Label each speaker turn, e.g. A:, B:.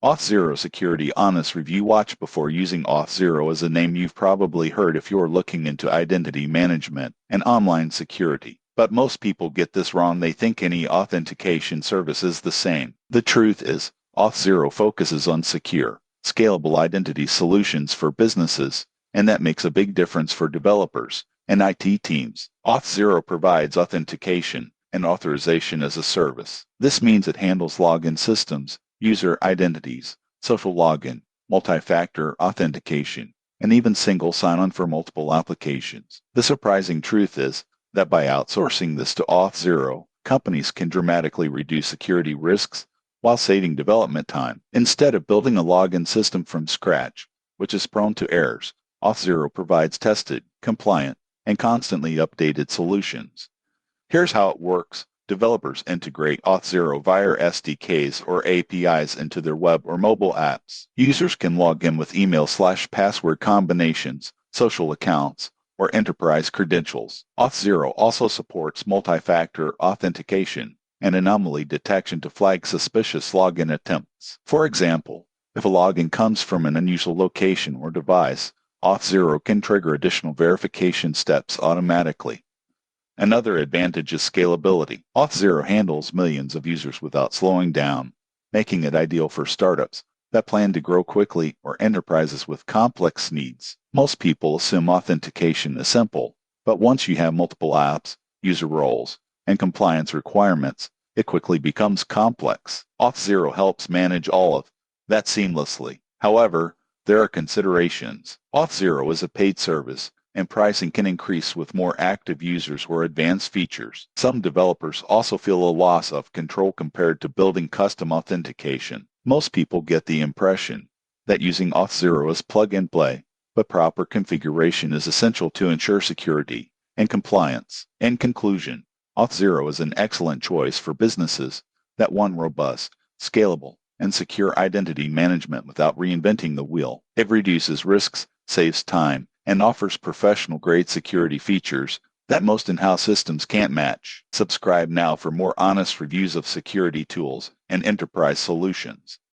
A: Auth0 Security Honest Review. Watch before using Auth0 is a name you've probably heard if you're looking into identity management and online security. But most people get this wrong. They think any authentication service is the same. The truth is, Auth0 focuses on secure, scalable identity solutions for businesses, and that makes a big difference for developers and IT teams. Auth0 provides authentication and authorization as a service. This means it handles login systems, user identities, social login, multi-factor authentication, and even single sign-on for multiple applications. The surprising truth is that by outsourcing this to Auth0, companies can dramatically reduce security risks while saving development time. Instead of building a login system from scratch, which is prone to errors, Auth0 provides tested, compliant, and constantly updated solutions. Here's how it works. Developers integrate Auth0 via SDKs or APIs into their web or mobile apps. Users can log in with email/password combinations, social accounts, or enterprise credentials. Auth0 also supports multi-factor authentication and anomaly detection to flag suspicious login attempts. For example, if a login comes from an unusual location or device, Auth0 can trigger additional verification steps automatically. Another advantage is scalability. Auth0 handles millions of users without slowing down, making it ideal for startups that plan to grow quickly or enterprises with complex needs. Most people assume authentication is simple, but once you have multiple apps, user roles, and compliance requirements, it quickly becomes complex. Auth0 helps manage all of that seamlessly. However, there are considerations. Auth0 is a paid service, and pricing can increase with more active users or advanced features. Some developers also feel a loss of control compared to building custom authentication. Most people get the impression that using Auth0 is plug and play, but proper configuration is essential to ensure security and compliance. In conclusion, Auth0 is an excellent choice for businesses that want robust, scalable, and secure identity management without reinventing the wheel. It reduces risks, saves time, and offers professional-grade security features that most in-house systems can't match. Subscribe now for more honest reviews of security tools and enterprise solutions.